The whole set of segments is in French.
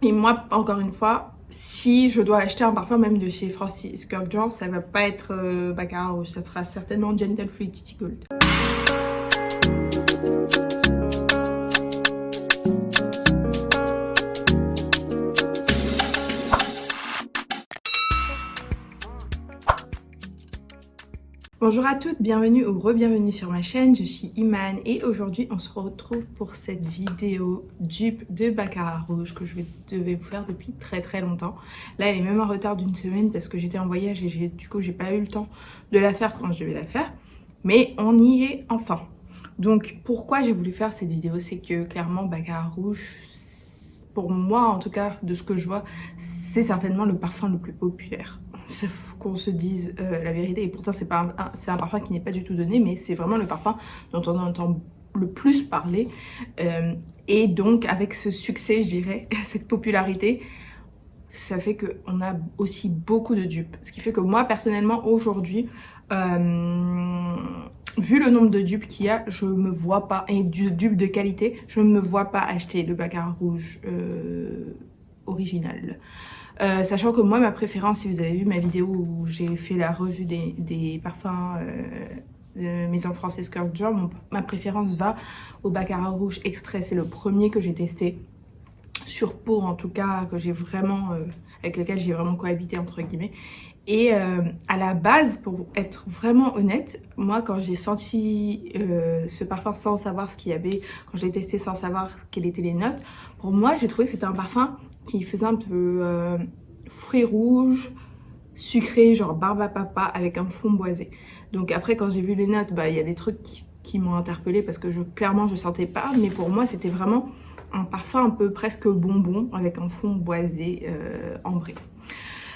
Et moi, encore une fois, si je dois acheter un parfum même de chez Francis Kurkdjian, ça va pas être Baccarat Rouge, ça sera certainement Gentle Fluidity Gold. Bonjour à toutes, bienvenue ou re-bienvenue sur ma chaîne, je suis Iman et aujourd'hui on se retrouve pour cette vidéo dupe de Baccarat Rouge que je devais vous faire depuis très longtemps. Là elle est même en retard d'une semaine parce que j'étais en voyage et du coup j'ai pas eu le temps de la faire quand je devais la faire. Mais on y est enfin. Donc pourquoi j'ai voulu faire cette vidéo, c'est que clairement Baccarat Rouge, pour moi en tout cas de ce que je vois, c'est certainement le parfum le plus populaire. C'est qu'on se dise la vérité, et pourtant c'est un parfum qui n'est pas du tout donné, mais c'est vraiment le parfum dont on entend le plus parler, et donc avec ce succès, je dirais, cette popularité, ça fait qu'on a aussi beaucoup de dupes, ce qui fait que moi personnellement aujourd'hui, vu le nombre de dupes qu'il y a, je me vois pas, et de dupes de qualité, je ne me vois pas acheter le Baccarat Rouge original. Sachant que moi, ma préférence, si vous avez vu ma vidéo où j'ai fait la revue des parfums de Maison Francis Kurkdjian, ma préférence va au Baccarat Rouge extrait. C'est le premier que j'ai testé sur peau, en tout cas, que j'ai vraiment, avec lequel j'ai vraiment cohabité entre guillemets. Et à la base, pour être vraiment honnête, moi quand j'ai senti ce parfum sans savoir ce qu'il y avait, quand je l'ai testé sans savoir quelles étaient les notes, pour moi j'ai trouvé que c'était un parfum qui faisait un peu fruits rouges, sucré, genre barbe à papa avec un fond boisé. Donc après quand j'ai vu les notes, bah, y a des trucs qui m'ont interpellée parce que clairement je sentais pas, mais pour moi c'était vraiment un parfum un peu presque bonbon avec un fond boisé ambré.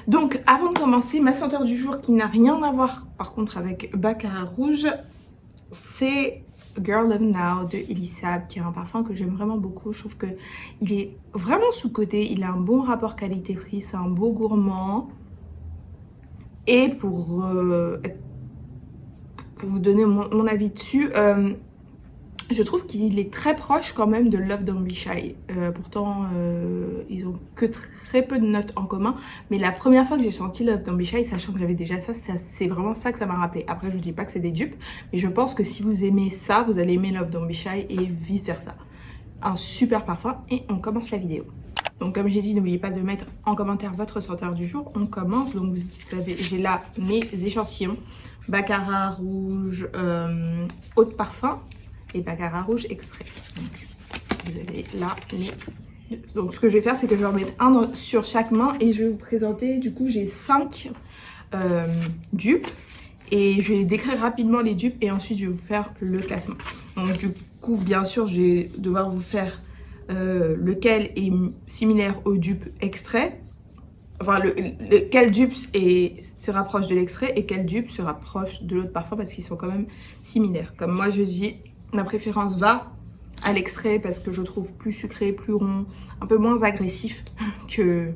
Donc avant de commencer, ma senteur du jour qui n'a rien à voir par contre avec Baccarat Rouge, c'est Girl Love Now de Elisab, qui est un parfum que j'aime vraiment beaucoup. Je trouve qu'il est vraiment sous-coté, il a un bon rapport qualité-prix, c'est un beau gourmand. Et pour vous donner mon avis dessus, je trouve qu'il est très proche quand même de Love Don't Be Shy. Pourtant, ils ont que très peu de notes en commun. Mais la première fois que j'ai senti Love Don't Be Shy, sachant que j'avais déjà ça, c'est vraiment ça que ça m'a rappelé. Après, je ne dis pas que c'est des dupes, mais je pense que si vous aimez ça, vous allez aimer Love Don't Be Shy et vice versa. Un super parfum et on commence la vidéo. Donc comme j'ai dit, n'oubliez pas de mettre en commentaire votre senteur du jour. On commence. Donc j'ai là mes échantillons. Baccarat Rouge, eau de parfum et Baccarat Rouge extrait. Donc, vous avez là les... Donc ce que je vais faire, c'est que je vais en mettre un sur chaque main et je vais vous présenter, du coup j'ai 5 dupes et je vais décrire rapidement les dupes et ensuite je vais vous faire le classement. Donc du coup bien sûr je vais devoir vous faire lequel est similaire au dupe extrait, enfin quel dupe se rapproche de l'extrait et quel dupe se rapproche de l'autre parfum parce qu'ils sont quand même similaires. Comme moi je dis, ma préférence va à l'extrait parce que je trouve plus sucré, plus rond, un peu moins agressif que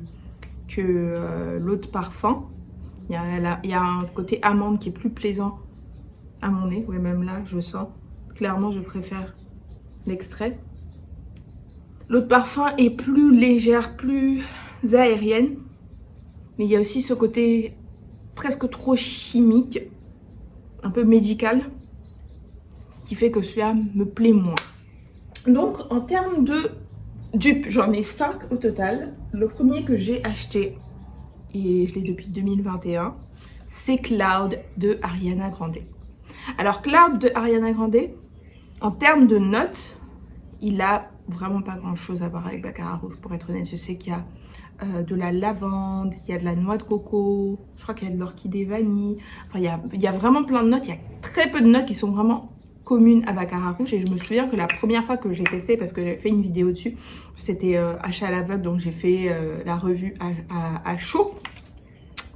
l'autre parfum. Il y a un côté amande qui est plus plaisant à mon nez. Ouais, même là, je sens. Clairement, je préfère l'extrait. L'autre parfum est plus légère, plus aérienne. Mais il y a aussi ce côté presque trop chimique, un peu médical, qui fait que celui-là me plaît moins. Donc en termes de dupes, j'en ai 5 au total. Le premier que j'ai acheté, et je l'ai depuis 2021, c'est Cloud de Ariana Grande. Alors Cloud de Ariana Grande, en termes de notes, il a vraiment pas grand chose à voir avec Baccarat Rouge, pour être honnête. Je sais qu'il y a de la lavande, il y a de la noix de coco, je crois qu'il y a de l'orchidée vanille. Enfin, il y a vraiment plein de notes. Il y a très peu de notes qui sont vraiment communes à Baccarat Rouge. Et je me souviens que la première fois que j'ai testé, parce que j'avais fait une vidéo dessus, c'était achat à l'aveugle, donc j'ai fait la revue à chaud.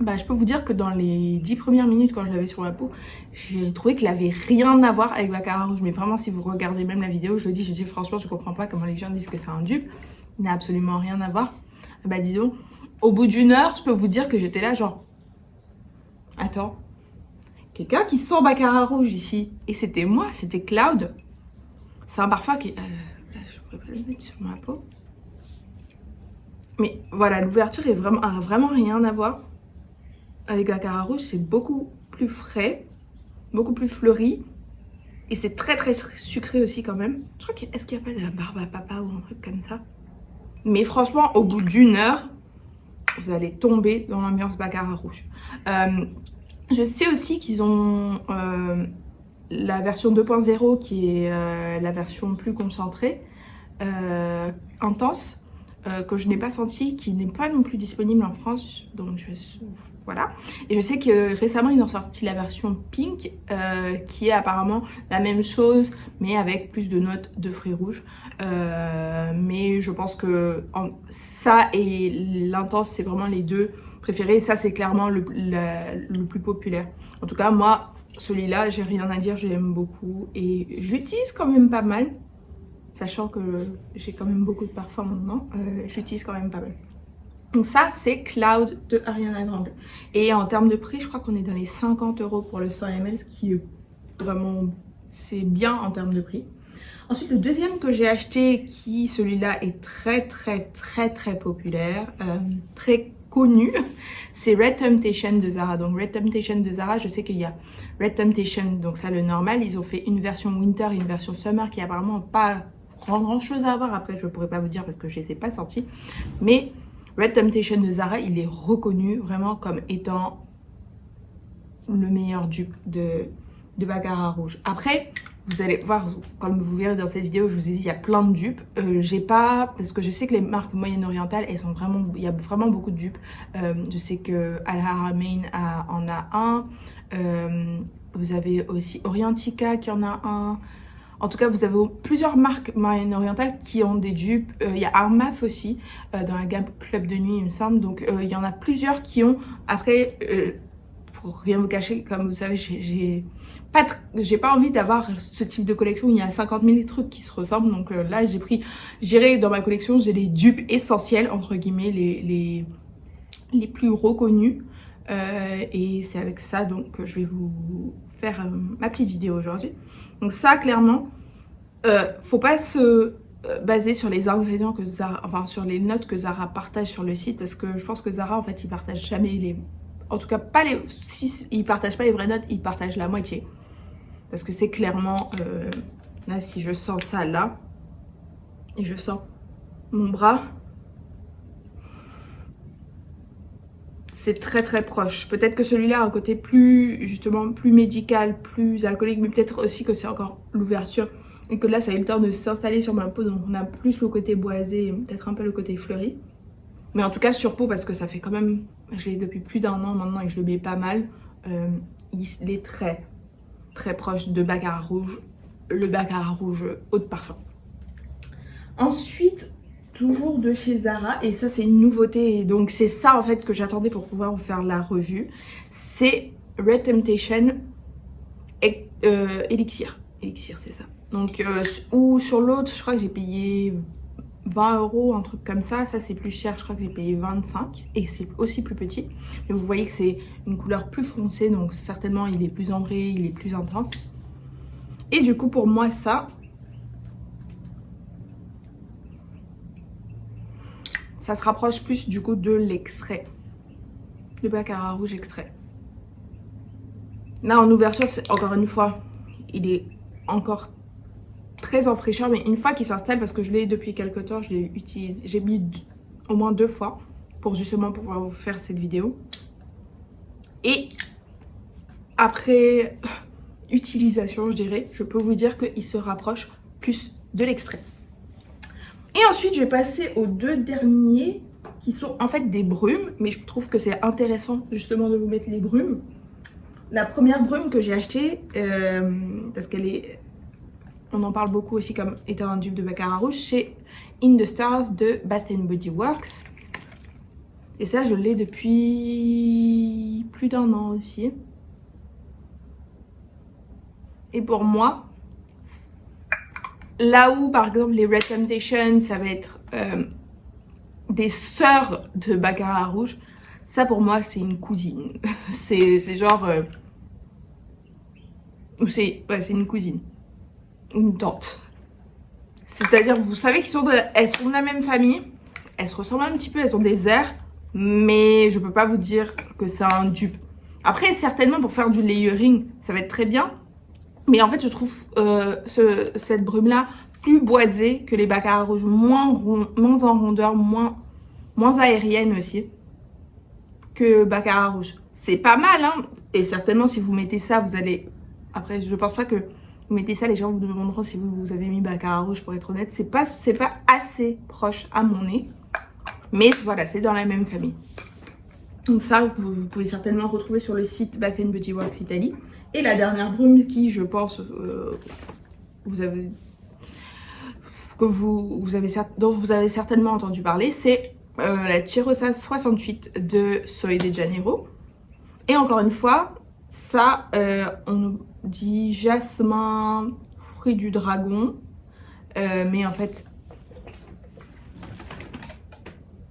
Bah, je peux vous dire que dans les 10 premières minutes quand je l'avais sur ma peau, j'ai trouvé qu'il n'avait rien à voir avec Baccarat Rouge. Mais vraiment, si vous regardez même la vidéo, je le dis, je dis franchement, je comprends pas comment les gens disent que c'est un dupe. Il n'a absolument rien à voir. Bah dis donc, au bout d'une heure, je peux vous dire que j'étais là genre... Attends, quelqu'un qui sent Baccarat Rouge ici. Et c'était moi, c'était Cloud. C'est un parfum qui... là, je pourrais pas le mettre sur ma peau. Mais voilà, l'ouverture a vraiment rien à voir avec Baccarat rouge. C'est beaucoup plus frais, beaucoup plus fleuri. Et c'est très très sucré aussi quand même. Je crois est-ce qu'il n'y a pas de la barbe à papa ou un truc comme ça? Mais franchement, au bout d'une heure, vous allez tomber dans l'ambiance Baccarat rouge. Je sais aussi qu'ils ont la version 2.0 qui est la version plus concentrée, intense, que je n'ai pas senti, qui n'est pas non plus disponible en France, donc voilà. Et je sais que récemment ils ont sorti la version pink, qui est apparemment la même chose, mais avec plus de notes de fruits rouges. Mais je pense que ça et l'intense, c'est vraiment les deux préférés. Et ça, c'est clairement le plus populaire. En tout cas, moi, celui-là, j'ai rien à dire, je l'aime beaucoup. Et j'utilise quand même pas mal. Sachant que j'ai quand même beaucoup de parfums maintenant, j'utilise quand même pas mal. Donc ça, c'est Cloud de Ariana Grande. Et en termes de prix, je crois qu'on est dans les 50 € pour le 100 ml, ce qui est vraiment, c'est bien en termes de prix. Ensuite, le deuxième que j'ai acheté, celui-là est très populaire, très connu, c'est Red Temptation de Zara. Donc Red Temptation de Zara, je sais qu'il y a Red Temptation, donc ça le normal. Ils ont fait une version Winter et une version Summer qui a apparemment pas grand chose à voir. Après, je pourrais pas vous dire parce que je les ai pas sortis. Mais Red Temptation de Zara, il est reconnu vraiment comme étant le meilleur dupe de Baccarat rouge. Après, vous allez voir, comme vous verrez dans cette vidéo, je vous ai dit, il y a plein de dupes. J'ai pas, parce que je sais que les marques moyen-orientales, elles sont vraiment, il y a vraiment beaucoup de dupes. Je sais que Al Haramain en a un. Vous avez aussi Orientica qui en a un. En tout cas, vous avez plusieurs marques moyen-orientales qui ont des dupes. Il y a Armaf aussi, dans la gamme Club de Nuit, il me semble. Donc, il y en a plusieurs qui ont. Après, pour rien vous cacher, comme vous savez, j'ai pas envie d'avoir ce type de collection où il y a 50 000 trucs qui se ressemblent. Donc là, j'irai dans ma collection, j'ai les dupes essentiels, entre guillemets, les plus reconnus. Et c'est avec ça donc que je vais vous faire ma petite vidéo aujourd'hui. Donc ça, clairement, faut pas se baser sur les ingrédients que Zara, enfin sur les notes que Zara partage sur le site, parce que je pense que Zara, en fait, ils partagent jamais en tout cas pas si ils partagent pas les vraies notes, ils partagent la moitié. Parce que c'est clairement, là, si je sens ça là, et je sens mon bras, c'est très proche. Peut-être que celui-là a un côté justement, plus médical, plus alcoolique, mais peut-être aussi que c'est encore l'ouverture. Et que là, ça a eu le temps de s'installer sur ma peau, donc on a plus le côté boisé, peut-être un peu le côté fleuri. Mais en tout cas, sur peau, parce que ça fait quand même, je l'ai depuis plus d'1 an maintenant et je le mets pas mal, il est très proche de Baccarat rouge, le Baccarat rouge eau de parfum. Ensuite, toujours de chez Zara, et ça c'est une nouveauté, et donc c'est ça en fait que j'attendais pour pouvoir vous faire la revue, c'est Red Temptation Elixir, c'est ça. Donc, ou sur l'autre, je crois que j'ai payé 20 €, un truc comme ça. Ça c'est plus cher, je crois que j'ai payé 25 et c'est aussi plus petit. Mais vous voyez que c'est une couleur plus foncée, donc certainement il est plus ambré, il est plus intense. Et du coup pour moi ça se rapproche plus du coup de l'extrait, le Baccarat rouge extrait. Là en ouverture, encore une fois, il est encore très en fraîcheur, mais une fois qu'il s'installe, parce que je l'ai depuis quelques temps, je l'ai utilisé, j'ai mis au moins 2 fois pour justement pouvoir vous faire cette vidéo. Et après utilisation, je dirais, je peux vous dire qu'il se rapproche plus de l'extrait. Et ensuite, je vais passer aux deux derniers qui sont en fait des brumes, mais je trouve que c'est intéressant justement de vous mettre les brumes. La première brume que j'ai achetée, parce qu'elle est, on en parle beaucoup aussi comme étant un dupe de Baccarat rouge, c'est In the Stars de Bath & Body Works. Et ça, je l'ai depuis plus d'1 an aussi. Et pour moi, là où par exemple les Red Temptation, ça va être des sœurs de Baccarat rouge, ça pour moi c'est une cousine. c'est genre... c'est une cousine. Une tante. C'est-à-dire, vous savez elles sont de la même famille, elles se ressemblent un petit peu, elles ont des airs, mais je peux pas vous dire que c'est un dupe. Après, certainement, pour faire du layering, ça va être très bien. Mais en fait, je trouve cette brume-là plus boisée que les baccarat rouges, moins en rondeur, moins aérienne aussi que baccarat rouge. C'est pas mal, hein. Et certainement, si vous mettez ça, vous allez... Après, je pense pas que vous mettez ça, les gens vous demanderont si vous avez mis baccarat rouge, pour être honnête. C'est pas assez proche à mon nez. Mais voilà, c'est dans la même famille. Donc ça, vous pouvez certainement retrouver sur le site Bath & Body Works Italie. Et la dernière brume qui, je pense, dont vous avez certainement entendu parler, c'est la Cheirosa 68 de Sol de Janeiro. Et encore une fois, ça, on dit jasmin, fruit du dragon. Mais en fait,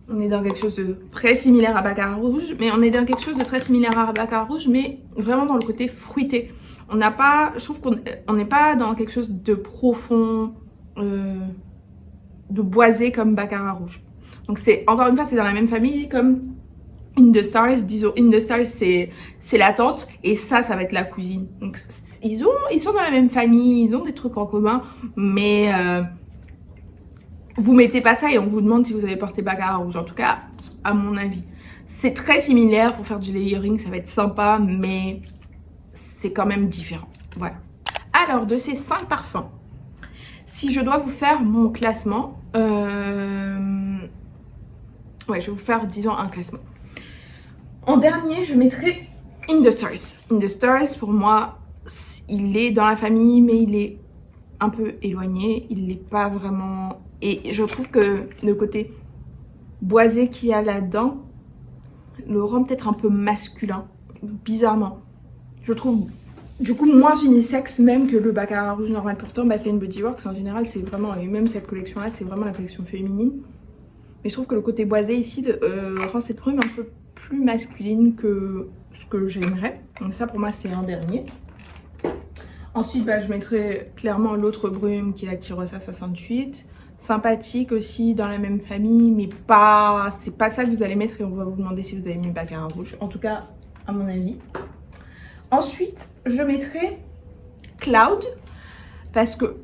on est dans quelque chose de très similaire à baccarat rouge, mais vraiment dans le côté fruité. On n'a pas, je trouve qu'on n'est pas dans quelque chose de profond, de boisé comme baccarat rouge. Donc c'est, encore une fois, c'est dans la même famille comme In the Stars. Disons, In the Stars, c'est la tante, et ça va être la cousine. Donc ils sont dans la même famille, ils ont des trucs en commun, mais vous mettez pas ça et on vous demande si vous avez porté baccarat rouge. En tout cas, à mon avis, c'est très similaire. Pour faire du layering, ça va être sympa, mais c'est quand même différent. Voilà. Alors, de ces 5 parfums, si je dois vous faire mon classement, ouais, je vais vous faire, disons, un classement. En dernier, je mettrai In the Stars. In the Stars, pour moi, il est dans la famille, mais il est un peu éloigné. Il n'est pas vraiment... Et je trouve que le côté boisé qu'il y a là-dedans le rend peut-être un peu masculin, bizarrement. Je trouve du coup moins unisexe même que le baccarat rouge normal. Pourtant, Bath & Body Works en général, c'est vraiment, et même cette collection-là, c'est vraiment la collection féminine. Mais je trouve que le côté boisé ici rend cette brume un peu plus masculine que ce que j'aimerais. Donc ça, pour moi, c'est un dernier. Ensuite, bah, je mettrai clairement l'autre brume qui est la Cheirosa 68. Sympathique aussi, dans la même famille, mais pas, c'est pas ça que vous allez mettre et on va vous demander si vous avez mis baccarat rouge. En tout cas, à mon avis. Ensuite, je mettrai Cloud parce que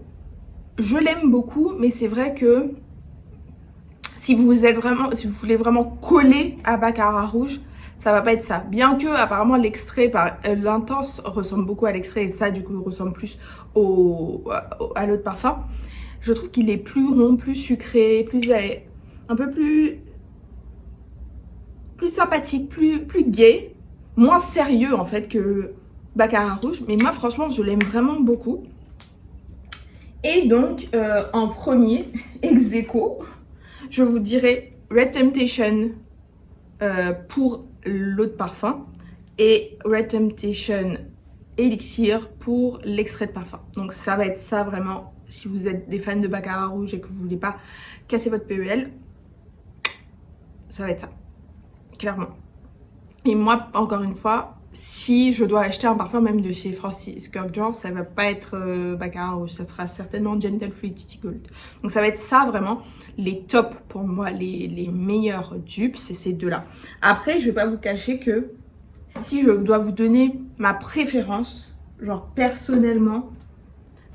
je l'aime beaucoup, mais c'est vrai que si vous voulez vraiment coller à baccarat rouge, ça va pas être ça. Bien que apparemment l'extrait par l'intense ressemble beaucoup à l'extrait et ça du coup ressemble plus à l'autre parfum. Je trouve qu'il est plus rond, plus sucré, un peu plus sympathique, plus gai, moins sérieux en fait que baccarat rouge. Mais moi franchement je l'aime vraiment beaucoup. Et donc en premier, ex aequo, je vous dirais Red Temptation pour l'autre parfum et Red Temptation Elixir pour l'extrait de parfum. Donc ça va être ça vraiment. Si vous êtes des fans de baccarat rouge et que vous voulez pas casser votre PEL, ça va être ça, clairement. Et moi, encore une fois, si je dois acheter un parfum même de chez Francis Kurkdjian, ça va pas être baccarat rouge, ça sera certainement Gentle Fluidity Gold. Donc ça va être ça vraiment, les tops pour moi, les meilleurs dupes, c'est ces deux-là. Après, je vais pas vous cacher que si je dois vous donner ma préférence, genre personnellement,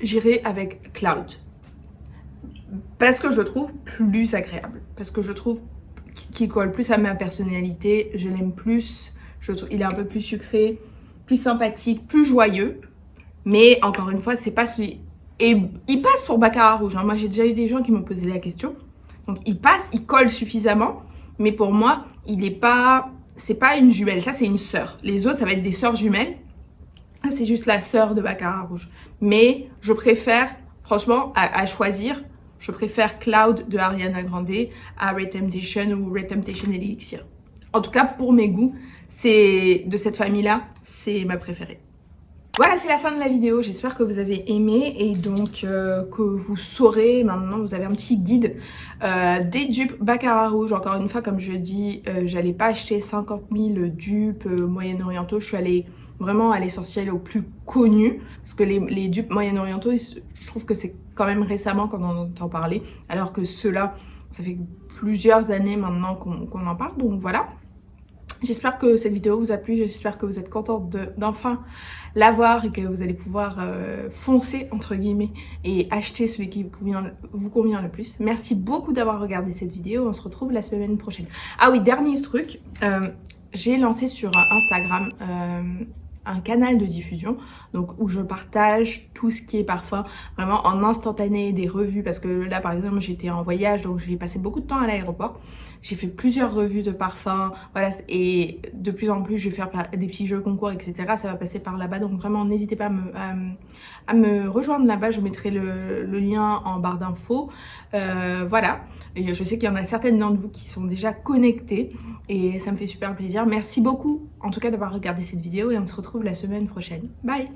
j'irai avec Cloud. Parce que je le trouve plus agréable. Parce que je trouve qu'il colle plus à ma personnalité. Je l'aime plus. Il est un peu plus sucré, plus sympathique, plus joyeux. Mais encore une fois, c'est pas celui... Et il passe pour baccarat rouge. Hein. Moi, j'ai déjà eu des gens qui m'ont posé la question. Donc, il passe, il colle suffisamment. Mais pour moi, il est pas... C'est pas une jumelle. Ça, c'est une sœur. Les autres, ça va être des sœurs jumelles. Ça, c'est juste la sœur de baccarat rouge. Mais je préfère, franchement, à choisir, je préfère Cloud de Ariana Grande à Red Temptation ou Red Temptation Elixir. En tout cas, pour mes goûts, c'est de cette famille-là, c'est ma préférée. Voilà, c'est la fin de la vidéo. J'espère que vous avez aimé et donc que vous saurez maintenant, vous avez un petit guide des dupes baccarat rouge. Encore une fois, comme je dis, j'allais pas acheter 50 000 dupes moyen-orientaux. Je suis allée vraiment à l'essentiel, au plus connu, parce que les dupes moyen-orientaux, je trouve que c'est quand même récemment qu'on en entend parler, alors que ceux-là, ça fait plusieurs années maintenant qu'on en parle, donc voilà. J'espère que cette vidéo vous a plu, j'espère que vous êtes contente d'enfin l'avoir et que vous allez pouvoir foncer entre guillemets et acheter celui qui vous convient le plus. Merci beaucoup d'avoir regardé cette vidéo, on se retrouve la semaine prochaine. Ah oui, dernier truc, j'ai lancé sur Instagram un canal de diffusion, donc où je partage tout ce qui est parfum vraiment en instantané, des revues, parce que là par exemple j'étais en voyage, donc j'ai passé beaucoup de temps à l'aéroport, j'ai fait plusieurs revues de parfums, voilà, et de plus en plus je vais faire des petits jeux concours, etc. Ça va passer par là-bas, donc vraiment n'hésitez pas à me rejoindre là-bas, je mettrai le lien en barre d'infos, voilà, et je sais qu'il y en a certaines d'entre vous qui sont déjà connectées, et ça me fait super plaisir. Merci beaucoup en tout cas d'avoir regardé cette vidéo et on se retrouve la semaine prochaine. Bye!